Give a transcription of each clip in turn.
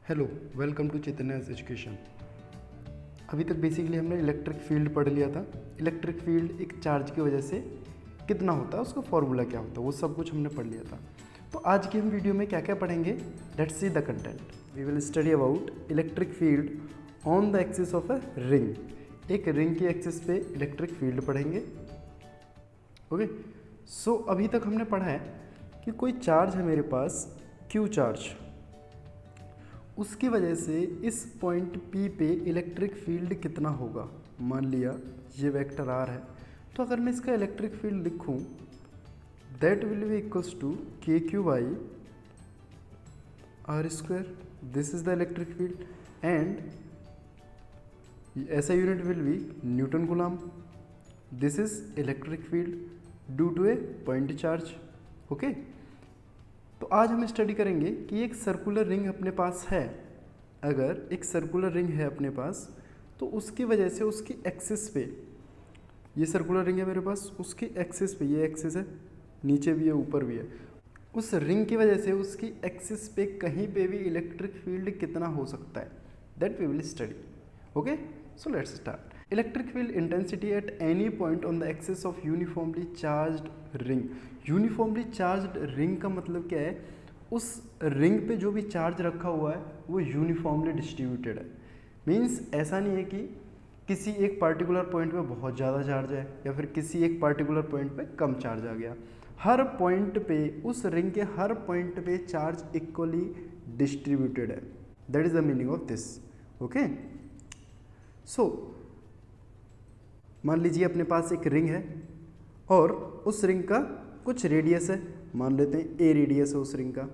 Hello, welcome to Chaitanya's education. अभी तक basically हमने इलेक्ट्रिक फील्ड पढ़ लिया था। इलेक्ट्रिक फील्ड एक चार्ज की वजह से कितना होता है, उसका फॉर्मूला क्या होता है, वो सब कुछ हमने पढ़ लिया था। तो आज की हम वीडियो में क्या क्या पढ़ेंगे, let's see the content. We will study about electric field on the axis of a ring. एक रिंग की एक्सिस पे इलेक्ट्रिक फील्ड पढ़ेंगे। ओके, सो अभी तक हमने पढ़ा है कि कोई चार्ज है मेरे पास, क्यू चार्ज, उसकी वजह से इस पॉइंट P पे इलेक्ट्रिक फील्ड कितना होगा। मान लिया ये वेक्टर R है, तो अगर मैं इसका इलेक्ट्रिक फील्ड लिखूं, that will be equals to K Q by R square. This is the electric field and ऐसा unit will be newton coulomb. This is electric field due to a point charge. Okay, तो आज हम study करेंगे कि एक circular ring अपने पास है। अगर एक सर्कुलर रिंग है अपने पास, तो उसकी वजह से उसकी एक्सिस पे, ये सर्कुलर रिंग है मेरे पास, उसकी एक्सिस पे, ये एक्सिस है, नीचे भी है ऊपर भी है, उस रिंग की वजह से उसकी एक्सिस पे कहीं पे भी इलेक्ट्रिक फील्ड कितना हो सकता है, that we will study. Okay, so let's start. Electric field intensity at any point on the axis of uniformly charged ring. Uniformly charged ring का मतलब क्या है, उस रिंग पे जो भी चार्ज रखा हुआ है वो यूनिफॉर्मली डिस्ट्रीब्यूटेड है। मीन्स ऐसा नहीं है कि किसी एक पार्टिकुलर पॉइंट पे बहुत ज़्यादा चार्ज है या फिर किसी एक पार्टिकुलर पॉइंट पे कम चार्ज आ गया। हर पॉइंट पे, उस रिंग के हर पॉइंट पे चार्ज इक्वली डिस्ट्रीब्यूटेड है। That is the meaning of this. Okay, so मान लीजिए अपने पास एक रिंग है और उस रिंग का कुछ रेडियस है, मान लेते हैं ए रेडियस है उस रिंग का,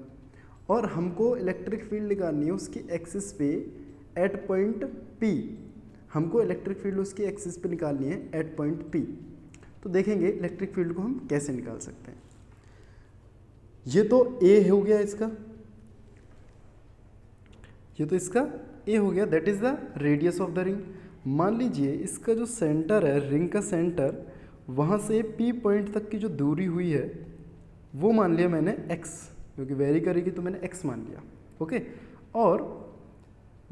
और हमको इलेक्ट्रिक फील्ड निकालनी है उसकी एक्सिस पे एट पॉइंट पी। हमको इलेक्ट्रिक फील्ड उसकी एक्सिस पे निकालनी है एट पॉइंट पी। तो देखेंगे इलेक्ट्रिक फील्ड को हम कैसे निकाल सकते हैं। ये तो ए हो गया इसका, ये तो इसका ए हो गया, that is the radius of the ring. मान लीजिए इसका जो सेंटर है, रिंग का सेंटर, वहाँ से पी पॉइंट तक की जो दूरी हुई है वो मान लिया मैंने x, क्योंकि वेरी करेगी तो मैंने x मान लिया। ओके, और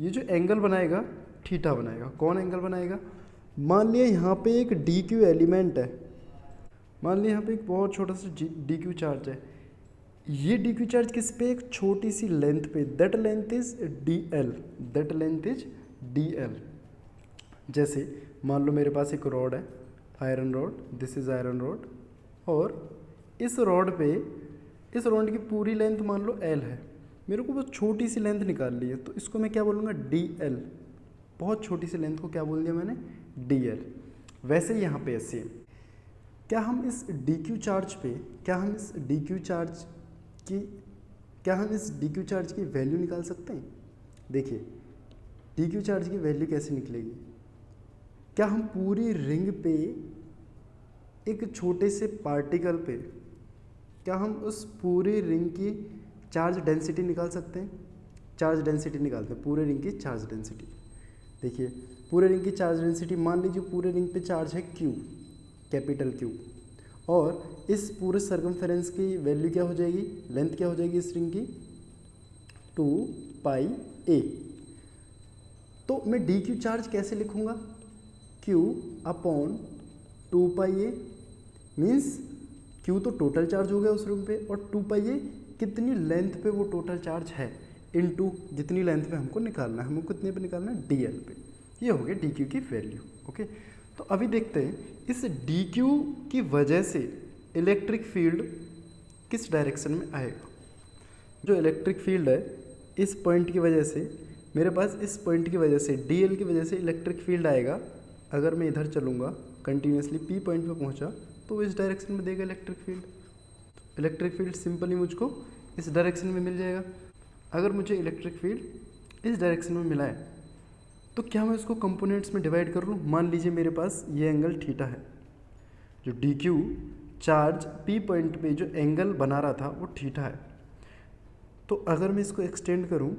ये जो एंगल बनाएगा थीटा बनाएगा। कौन एंगल बनाएगा? मान लिया यहाँ पे एक डी क्यू एलिमेंट है, मान लिया यहाँ पे एक बहुत छोटा सा डी क्यू चार्ज है। ये डी क्यू चार्ज किस पे? एक छोटी सी लेंथ पे, that length is D L, that length is D L. जैसे मान लो मेरे पास एक रॉड है, iron rod, this is iron rod, और इस रॉड पे, इस रॉड की पूरी लेंथ मान लो एल है, मेरे को वो छोटी सी लेंथ निकाल ली है, तो इसको मैं क्या बोलूँगा? D L. बहुत छोटी सी लेंथ को क्या बोल दिया मैंने? D L. वैसे ही यहाँ पे सेम, क्या हम इस डी क्यू चार्ज पे, क्या हम इस डी क्यू चार्ज की वैल्यू निकाल सकते हैं? देखिए डी क्यू चार्ज की वैल्यू कैसे निकलेगी? क्या हम पूरी रिंग पे एक छोटे से पार्टिकल पे, क्या हम उस पूरी रिंग की चार्ज डेंसिटी निकाल सकते हैं? चार्ज डेंसिटी निकालते हैं, पूरे रिंग की चार्ज डेंसिटी। देखिए पूरे रिंग की चार्ज डेंसिटी, मान लीजिए पूरे रिंग पे चार्ज है Q, कैपिटल Q, और इस पूरे सर्कमफेरेंस की वैल्यू क्या हो जाएगी, लेंथ क्या हो जाएगी इस रिंग की? 2 पाई a। तो मैं डी क्यू चार्ज कैसे लिखूंगा? Q upon 2 pi a, means Q तो टोटल चार्ज हो गया उस रिंग पे, और 2 पाई a कितनी लेंथ पे वो टोटल चार्ज है, इनटू जितनी लेंथ पे हमको निकालना है, हमको कितने पे निकालना है? DL पे। ये हो गया DQ की वैल्यू। ओके, तो अभी देखते हैं इस DQ की वजह से इलेक्ट्रिक फील्ड किस डायरेक्शन में आएगा। जो इलेक्ट्रिक फील्ड है इस पॉइंट की वजह से, मेरे पास इस पॉइंट की वजह से, DL की वजह से इलेक्ट्रिक फील्ड आएगा। अगर मैं इधर चलूँगा कंटिन्यूसली P पॉइंट पे पहुँचा, तो वो इस डायरेक्शन में देगा electric field. Electric field simply मुझको इस डायरेक्शन में मिल जाएगा। अगर मुझे इलेक्ट्रिक फील्ड इस डायरेक्शन में मिला है, तो क्या मैं इसको कंपोनेंट्स में डिवाइड कर लूँ? मान लीजिए मेरे पास ये एंगल थीटा है, जो D Q charge P point पे जो एंगल बना रहा था वो थीटा है। तो अगर मैं इसको एक्सटेंड करूँ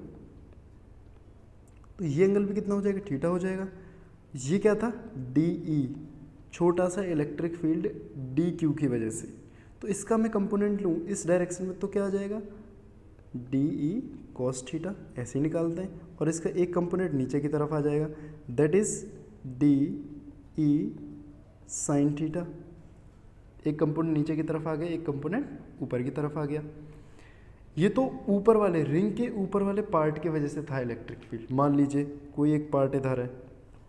तो ये एंगल भी कितना हो जाएगा? थीटा हो जाएगा। ये क्या था? DE, छोटा सा इलेक्ट्रिक फील्ड DQ की वजह से। तो इसका मैं कंपोनेंट लूँ इस डायरेक्शन में, तो क्या आ जाएगा? DE कॉस थीटा, ऐसे ही निकालते हैं। और इसका एक कंपोनेंट नीचे की तरफ आ जाएगा, that is D E sine theta. एक कंपोनेंट नीचे की तरफ आ गया, एक कंपोनेंट ऊपर की तरफ आ गया। ये तो ऊपर वाले रिंग के ऊपर वाले पार्ट की वजह से था इलेक्ट्रिक फील्ड। मान लीजिए कोई एक पार्ट इधर है,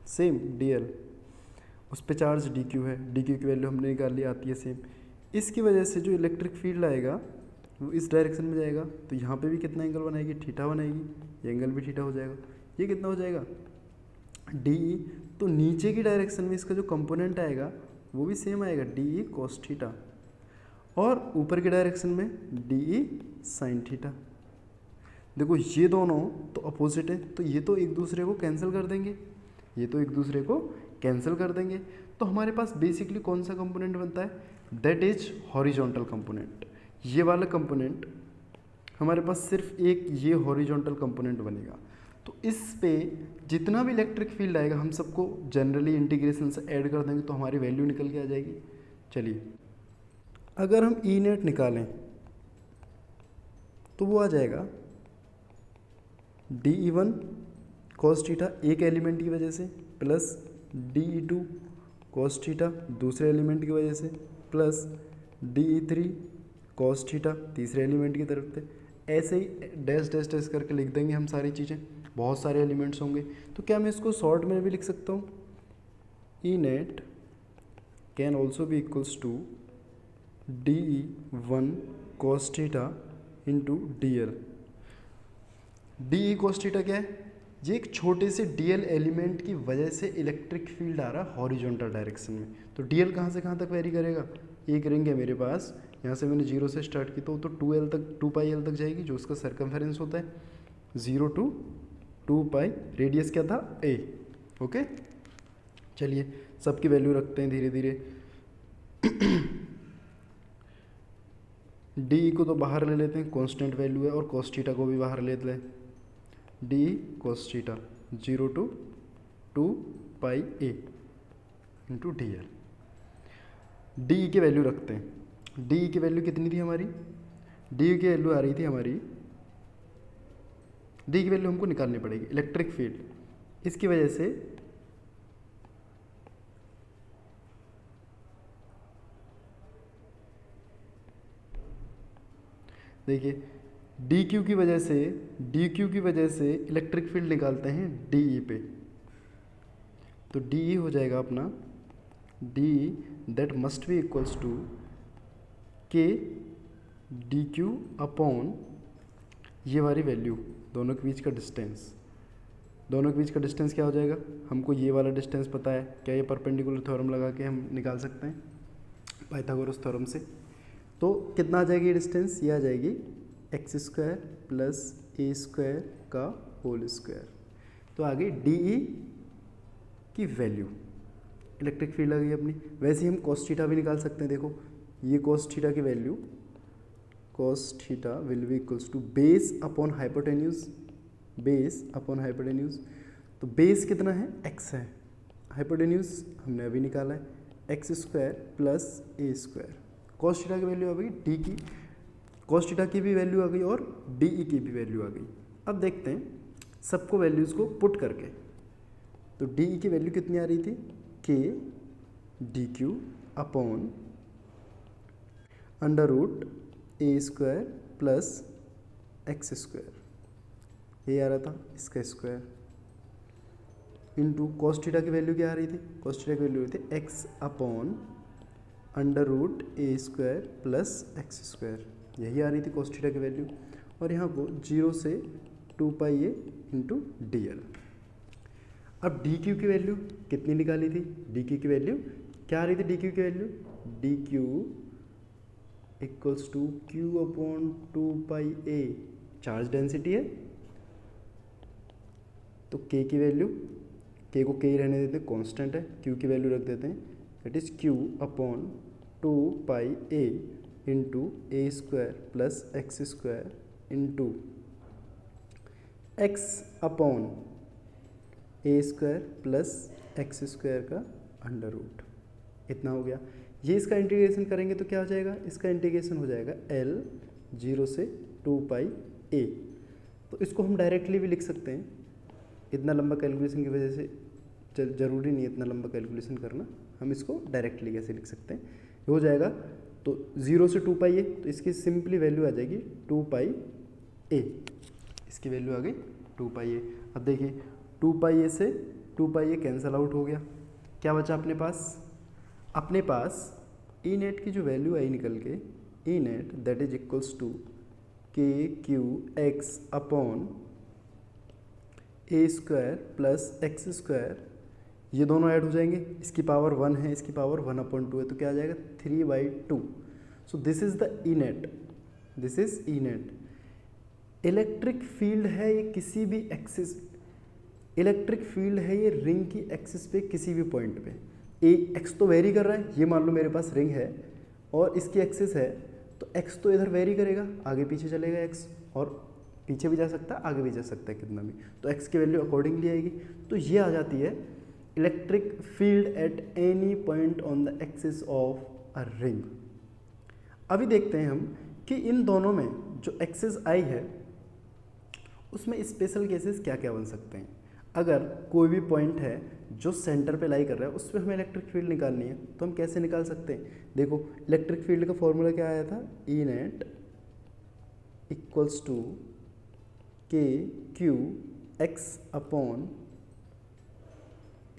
सेम dl, उस पे चार्ज dq है, dq की वैल्यू हमने निकाल ली, आती है सेम। इसकी वजह से जो इलेक्ट्रिक फील्ड आएगा वो इस डायरेक्शन में जाएगा, तो यहाँ पे भी कितना एंगल बनाएगी, थीटा बनाएगी, ये एंगल भी थीटा हो जाएगा। ये कितना हो जाएगा, डी ई। तो नीचे की डायरेक्शन में इसका जो कंपोनेंट आएगा वो भी सेम आएगा, डी ई कॉस थीटा, और ऊपर की डायरेक्शन में डी ई साइन थीटा। देखो ये दोनों तो अपोजिट है, तो ये तो एक दूसरे को कैंसिल कर देंगे, ये तो एक दूसरे को कैंसिल कर देंगे। तो हमारे पास बेसिकली कौन सा कंपोनेंट बनता है, दैट इज हॉरिजॉन्टल कंपोनेंट। ये वाला कंपोनेंट हमारे पास सिर्फ एक ये हॉरिजॉन्टल कंपोनेंट बनेगा। तो इस पे जितना भी इलेक्ट्रिक फील्ड आएगा हम सबको जनरली इंटीग्रेशन से ऐड कर देंगे, तो हमारी वैल्यू निकल के आ जाएगी। चलिए अगर हम ई नेट निकालें तो वो आ जाएगा D E one cos theta एक एलिमेंट की वजह से, plus D E two cos theta दूसरे एलिमेंट की वजह से, plus D E three cos theta तीसरे एलिमेंट की तरफ से। ऐसे ही डैश डैश डैश करके लिख देंगे हम सारी चीज़ें, बहुत सारे एलिमेंट्स होंगे। तो क्या मैं इसको शॉर्ट में भी लिख सकता हूँ, ई नेट कैन ऑल्सो भी equals to D E one cos theta into D L. D E cos theta क्या है, ये एक छोटे से डी एल एलिमेंट की वजह से इलेक्ट्रिक फील्ड आ रहा है हॉरिजॉन्टल डायरेक्शन में। तो डी एल कहाँ से कहाँ तक वेरी करेगा, एक रिंग है मेरे पास, यहाँ से मैंने 0 से स्टार्ट की तो 2l तक 2πl तक जाएगी, जो उसका सर्कमफेरेंस होता है 0 to 2π, रेडियस क्या था a। ओके चलिए सबकी वैल्यू रखते हैं धीरे धीरे। डी को तो बाहर ले लेते हैं, कांस्टेंट वैल्यू है, और cos थीटा को भी बाहर ले लेते हैं, D cos theta 0 to 2πa into D L. D की वैल्यू रखते हैं, डी की वैल्यू कितनी थी हमारी, डी की वैल्यू आ रही थी हमारी, डी की वैल्यू हमको निकालनी पड़ेगी, इलेक्ट्रिक फील्ड। इसकी वजह से देखिए डी क्यू की वजह से, डी क्यू की वजह से इलेक्ट्रिक फील्ड निकालते हैं डी ई पे, तो डी ई हो जाएगा अपना D that must be equals to K D Q upon ये वाली वैल्यू, दोनों के बीच का डिस्टेंस। दोनों के बीच का डिस्टेंस क्या हो जाएगा, हमको ये वाला डिस्टेंस पता है, क्या ये परपेंडिकुलर थ्योरम लगा के हम निकाल सकते हैं पाइथागोरस थ्योरम से। तो कितना आ जाएगी डिस्टेंस, ये आ जाएगी x square plus A square का होल स्क्वायर। तो आ गई डी ई की वैल्यू, इलेक्ट्रिक फील्ड आ गई अपनी। वैसे ही हम cos थीटा भी निकाल सकते हैं, देखो ये cos थीटा की value, cos theta will be equals to base upon hypotenuse, base upon hypotenuse. तो बेस कितना है, x है, हाइपोटेन्यूज हमने अभी निकाला है X square plus A square. cos theta की वैल्यू आ गई, डी की cos थीटा की भी वैल्यू आ गई और डी ई की भी वैल्यू आ गई। अब देखते हैं सबको वैल्यूज़ को पुट करके। तो डी ई की वैल्यू कितनी आ रही थी, K D Q upon under root A square plus X square, ये आ रहा था इसका स्क्वायर, इंटू cos थीटा की वैल्यू क्या आ रही थी, cos थीटा की वैल्यू थी X upon under root A square plus X square, यही आ रही थी cos थीटा की वैल्यू। और यहाँ को 0 से 2πa इंटू डी एल। अब डी क्यू की वैल्यू कितनी निकाली थी, डी क्यू की वैल्यू क्या आ रही थी, डी क्यू की value D Q equals to Q upon 2πa, charge density है, तो के की वैल्यू, के को के ही रहने देते हैं, कांस्टेंट है, क्यू की वैल्यू रख देते हैं, it is Q upon 2πa into A square plus X square into X upon A square plus X square का अंडर रूट, इतना हो गया। ये इसका इंटीग्रेशन करेंगे तो क्या हो जाएगा, इसका इंटीग्रेशन हो जाएगा L 0 से 2πa। तो इसको हम डायरेक्टली भी लिख सकते हैं। इतना लंबा कैलकुलेशन की वजह से ज़रूरी नहीं है इतना लंबा कैलकुलेशन करना, हम इसको डायरेक्टली कैसे लिख सकते हैं। हो जाएगा तो 0 से 2 पाई ए, तो इसकी सिंपली वैल्यू आ जाएगी 2 पाई ए, इसकी वैल्यू आ गई 2 पाई ए। अब देखिए 2 पाई ए से 2 पाई ए कैंसिल आउट हो गया, क्या बचा अपने पास ई नेट की जो वैल्यू आई निकल के, E net that is equals to K Q X upon A square plus X square, ये दोनों ऐड हो जाएंगे, इसकी पावर 1 है, इसकी पावर 1/2 है, तो क्या आ जाएगा 3/2। So this is the E net, this is E net. Electric field है ये किसी भी एक्सिस, इलेक्ट्रिक फील्ड है ये रिंग की एक्सिस पे किसी भी पॉइंट पे। ए एक्स तो वेरी कर रहा है, ये मान लो मेरे पास रिंग है और इसकी एक्सिस है, तो एक्स तो इधर वेरी करेगा, आगे पीछे चलेगा एक्स, और पीछे भी जा सकता है आगे भी जा सकता है कितना भी, तो एक्स की वैल्यू अकॉर्डिंगली आएगी। तो ये आ जाती है electric field at any point on the axis of a ring. अभी देखते हैं हम कि इन दोनों में जो एक्सिस आई है उसमें स्पेशल केसेस क्या क्या बन सकते हैं। अगर कोई भी पॉइंट है जो सेंटर पे लाई कर रहा है, उस पर हमें इलेक्ट्रिक फील्ड निकालनी है, तो हम कैसे निकाल सकते हैं। देखो इलेक्ट्रिक फील्ड का फॉर्मूला क्या आया था, E net equals to K Q X upon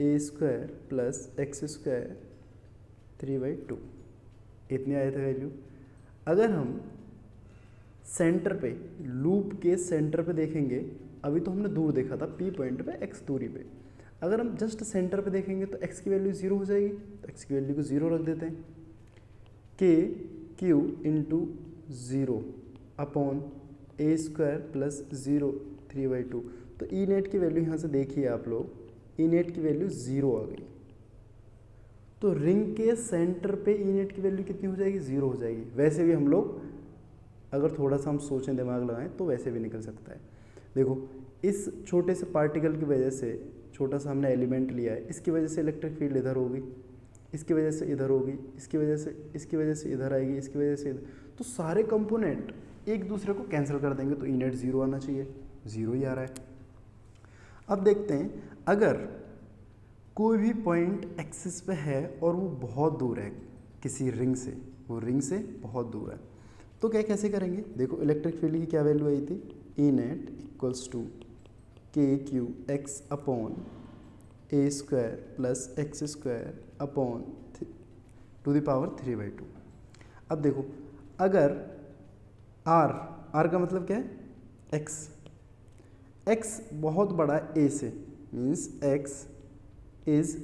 A square plus X square 3/2, इतनी आया था वैल्यू। अगर हम सेंटर पे, लूप के सेंटर पे देखेंगे, अभी तो हमने दूर देखा था पी पॉइंट पे एक्स दूरी पे, अगर हम जस्ट सेंटर पे देखेंगे तो एक्स की वैल्यू 0 हो जाएगी, तो एक्स की वैल्यू को 0 रख देते हैं। K Q into 0 upon A square plus 0 3/2, तो ई नेट की वैल्यू यहाँ से देखिए आप लोग, ई नेट की वैल्यू 0 आ गई। तो रिंग के सेंटर पे ई नेट की वैल्यू कितनी हो जाएगी, 0 हो जाएगी। वैसे भी हम लोग अगर थोड़ा सा हम सोचें, दिमाग लगाएं, तो वैसे भी निकल सकता है। देखो इस छोटे से पार्टिकल की वजह से, छोटा सा हमने एलिमेंट लिया है, इसकी वजह से इलेक्ट्रिक फील्ड इधर होगी, इसकी वजह से इधर होगी, इसकी वजह से इधर आएगी, इसकी वजह से इधर, तो सारे कंपोनेंट एक दूसरे को कैंसिल कर देंगे, तो ई नेट 0 आना चाहिए, 0 ही आ रहा है। अब देखते हैं अगर कोई भी पॉइंट एक्सिस पे है और वो बहुत दूर है किसी रिंग से, वो रिंग से बहुत दूर है, तो क्या कैसे करेंगे। देखो इलेक्ट्रिक फील्ड की क्या वैल्यू आई थी, E net equals to K Q X upon A square plus X square upon two the power 3/2। अब देखो अगर आर का मतलब क्या है, एक्स बहुत बड़ा है ए से, means X is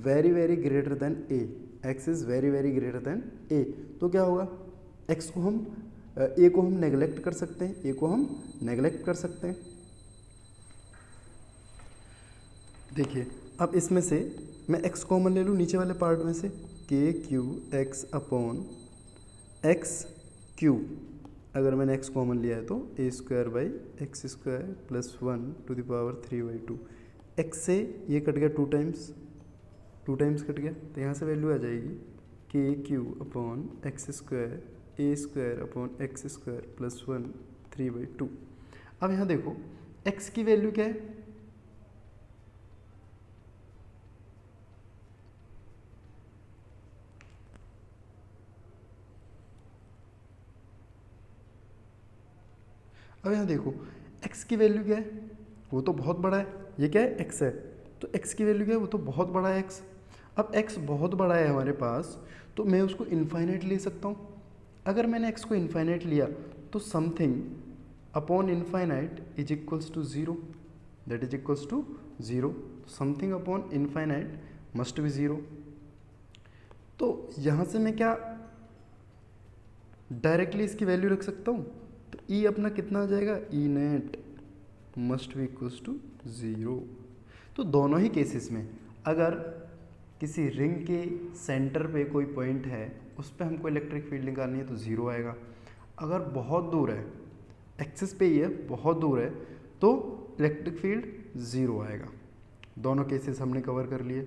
very very greater than A, X is very very greater than A, तो क्या होगा, एक्स को हम ए को हम नेगलेक्ट कर सकते हैं, ए को हम नेगलेक्ट कर सकते हैं। देखिए अब इसमें से मैं एक्स कॉमन ले लूँ नीचे वाले पार्ट में से, K Q X upon X cube, अगर मैंने एक्स कॉमन लिया है तो A square by X square plus 1 to the power 3/2। X से ये कट गया 2 टाइम्स कट गया, तो यहाँ से वैल्यू आ जाएगी K Q upon X square A square upon X square plus 1 3/2। अब यहाँ देखो एक्स की वैल्यू क्या है, अब यहाँ देखो x की वैल्यू क्या है, वो तो बहुत बड़ा है, ये क्या है x है, तो x की वैल्यू क्या है, वो तो बहुत बड़ा है x। अब x बहुत बड़ा है हमारे पास, तो मैं उसको इन्फाइनाइट ले सकता हूँ। अगर मैंने x को इन्फाइनाइट लिया तो something upon infinite is equals to 0, that is equals to 0, something upon infinite must be 0। तो यहाँ से मैं क्या डायरेक्टली इसकी वैल्यू रख सकता हूँ, तो ई अपना कितना आ जाएगा, E net must be equals to 0। तो दोनों ही केसेस में अगर किसी रिंग के सेंटर पे कोई पॉइंट है, उस पर हमको इलेक्ट्रिक फील्ड निकालनी है, तो 0 आएगा। अगर बहुत दूर है, एक्सिस पे ही है, बहुत दूर है, तो इलेक्ट्रिक फील्ड 0 आएगा। दोनों केसेस हमने कवर कर लिए।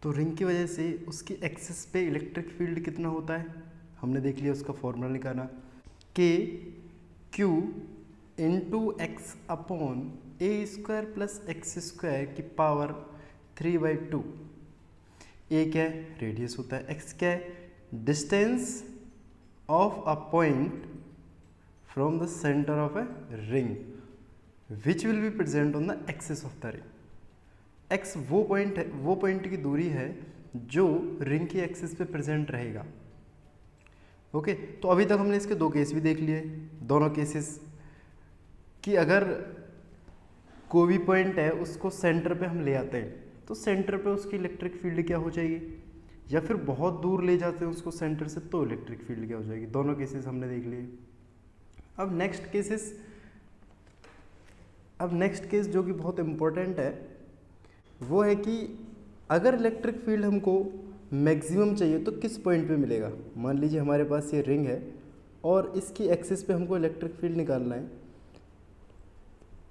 तो रिंग की वजह से उसकी एक्सिस पे इलेक्ट्रिक फील्ड कितना होता है, हमने देख लिया, उसका फॉर्मूला निकाला, के Q into X upon A square plus X square की पावर 3/2। ए क्या है? रेडियस होता है। एक्स क्या है? Distance of a point from the centre of a ring which will be present on the axis of the ring. X वो point है, वो पॉइंट की दूरी है जो रिंग की एक्सिस पे प्रेजेंट रहेगा। ओके तो अभी तक हमने इसके दो केस भी देख लिए। दोनों केसेस कि अगर कोई भी पॉइंट है उसको सेंटर पे हम ले आते हैं तो सेंटर पे उसकी इलेक्ट्रिक फील्ड क्या हो जाएगी, या फिर बहुत दूर ले जाते हैं उसको सेंटर से तो इलेक्ट्रिक फील्ड क्या हो जाएगी। दोनों केसेस हमने देख लिए। अब नेक्स्ट केस जो कि बहुत इम्पोर्टेंट है वो है कि अगर इलेक्ट्रिक फील्ड हमको मैक्सिमम चाहिए तो किस पॉइंट पे मिलेगा। मान लीजिए हमारे पास ये रिंग है और इसकी एक्सिस पे हमको इलेक्ट्रिक फील्ड निकालना है।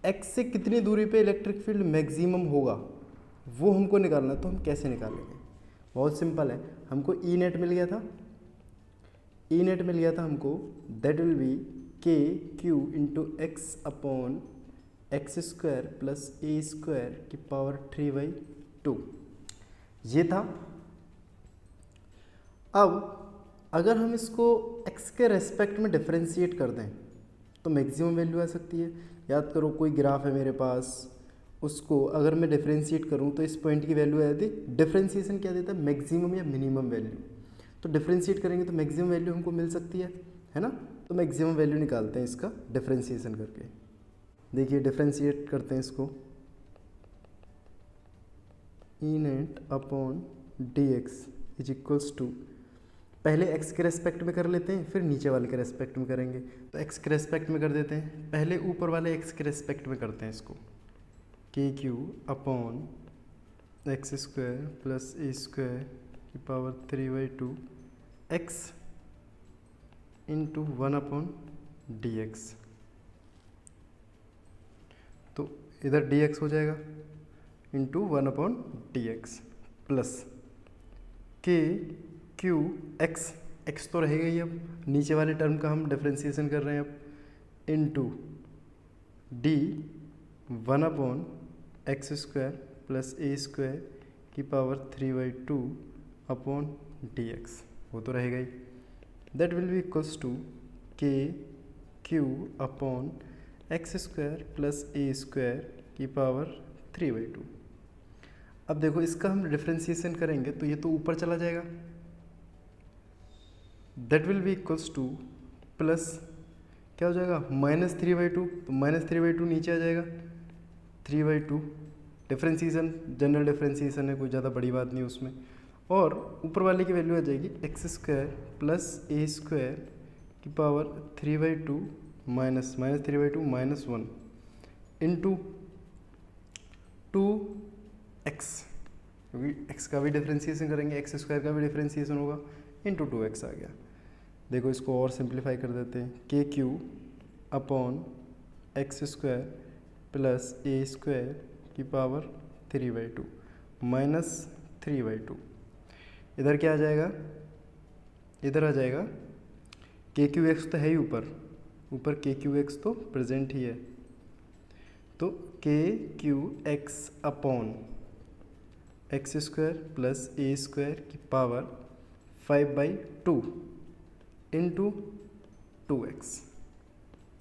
एक्स से कितनी दूरी पे इलेक्ट्रिक फील्ड मैक्सिमम होगा वो हमको निकालना है। तो हम कैसे निकालेंगे? बहुत सिंपल है। हमको ई नेट मिल गया था हमको, that will be K Q into X upon X square plus A square की पावर 3/2 ये था। अब अगर हम इसको x के रेस्पेक्ट में डिफरेंशिएट कर दें तो मैक्सिमम वैल्यू आ सकती है। याद करो कोई ग्राफ है मेरे पास, उसको अगर मैं डिफरेंशिएट करूं तो इस पॉइंट की वैल्यू आ जाती है। डिफरेंशिएशन क्या देता है? मैक्सिमम या मिनिमम वैल्यू। तो डिफरेंशिएट करेंगे तो मैक्सिमम वैल्यू हमको मिल सकती है ना। तो मैक्सिमम वैल्यू निकालते हैं इसका डिफरेंशिएशन करके। देखिए डिफरेंशिएट करते हैं इसको, E net upon D X is equals to, पहले x के रेस्पेक्ट में कर लेते हैं फिर नीचे वाले के रेस्पेक्ट में करेंगे। तो x के रेस्पेक्ट में कर देते हैं, पहले ऊपर वाले x के रेस्पेक्ट में करते हैं इसको। K Q upon X square plus A square की पावर 3/2 x इंटू 1/dx। तो इधर dx हो जाएगा into 1/dx plus K Q X तो रहेगा ही। अब नीचे वाले टर्म का हम डिफरेंशिएशन कर रहे हैं अब, इंटू डी 1/एक्स स्क्वायर प्लस ए स्क्वायर की पावर 3/2 अपॉन डी एक्स, वो तो रहेगा ही। That will be equals to K Q upon X square plus A square की पावर 3/2। अब देखो इसका हम डिफरेंशिएशन करेंगे तो ये तो ऊपर चला जाएगा। That will be equals two plus क्या हो जाएगा -3/2, तो -3/2 नीचे आ जाएगा 3/2। डिफरेंशिएशन जनरल डिफरेंशिएशन है, कोई ज़्यादा बड़ी बात नहीं उसमें। और ऊपर वाले की वैल्यू आ जाएगी x square plus A square की पावर 3/2 माइनस -3/2 -1 इंटू 2x, क्योंकि x का भी डिफरेंशिएशन करेंगे, एक्स स्क्वायर का भी डिफरेंशिएशन होगा, इंटू 2x आ गया। देखो इसको और सिंप्लीफाई कर देते हैं, K Q upon X square plus A square की पावर 3/2 माइनस 3/2। इधर क्या आ जाएगा? इधर आ जाएगा के क्यू एक्स तो है ही ऊपर के क्यू एक्स तो प्रेजेंट ही है। तो K Q X upon X square plus A square की पावर 5/2 इंटू 2x।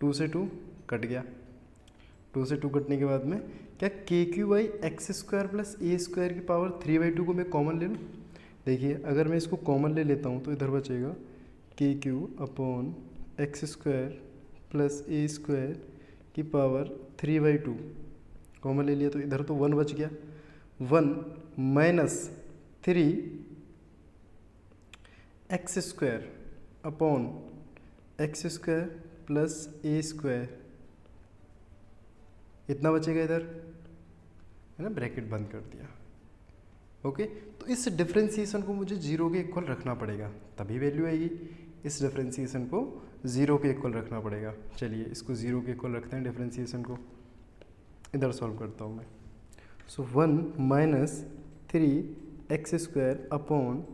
2 से 2 कट गया। 2 से 2 कटने के बाद में क्या के Q by X square plus A square की पावर 3/2 को मैं कॉमन ले लूँ। देखिए अगर मैं इसको कॉमन ले लेता हूँ तो इधर बचेगा K Q upon X square plus A square की पावर 3/2 कॉमन ले लिया तो इधर तो 1 बच गया। 1 minus 3 X square upon X square plus A square, इतना बचेगा इधर, है ना, ब्रैकेट बंद कर दिया। ओके तो इस डिफरेंशिएशन को मुझे 0 के इक्वल रखना पड़ेगा तभी वैल्यू आएगी। इस डिफरेंशिएशन को 0 के इक्वल रखना पड़ेगा। चलिए इसको 0 के इक्वल रखते हैं डिफरेंशिएशन को। इधर सॉल्व करता हूँ मैं। So 1 minus 3 X square upon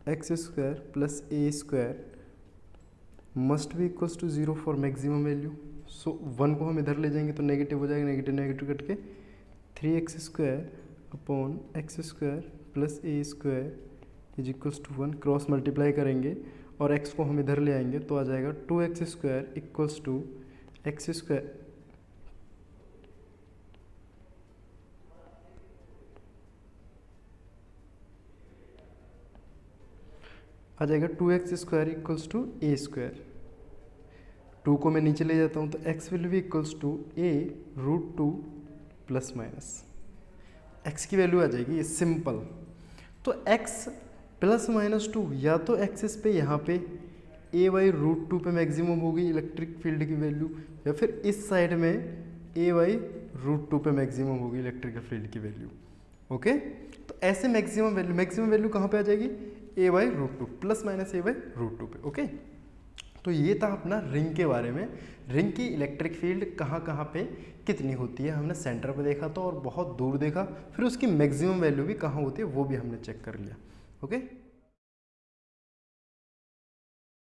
X square plus A square must be equals to 0 for maximum value. So 1 को हम इधर ले जाएंगे तो नेगेटिव हो जाएगा, नेगेटिव नेगेटिव कट के 3x² upon x² plus a² is equals to 1। Cross multiply करेंगे और x को हम इधर ले आएंगे तो आ जाएगा 2x² इक्वल्स टू x² आ जाएगा 2x² इक्वल्स टू a²। 2 को मैं नीचे ले जाता हूँ तो x will be equals to a√2 plus minus x की वैल्यू आ जाएगी, ये सिंपल। तो x प्लस माइनस 2 या तो एक्सिस पे यहाँ पे a/√2 पे मैक्सिमम होगी इलेक्ट्रिक फील्ड की वैल्यू, या फिर इस साइड में a/√2 पे मैक्सिमम होगी इलेक्ट्रिकल फील्ड की वैल्यू। ओके, तो ऐसे मैक्सिमम वैल्यू कहाँ पे आ जाएगी, a/√2 प्लस माइनस a/√2 पे। ओके, तो ये था अपना रिंग के बारे में। रिंग की इलेक्ट्रिक फील्ड कहाँ कहाँ पे कितनी होती है हमने सेंटर पे देखा था और बहुत दूर देखा, फिर उसकी मैक्सिमम वैल्यू भी कहाँ होती है वो भी हमने चेक कर लिया। ओके।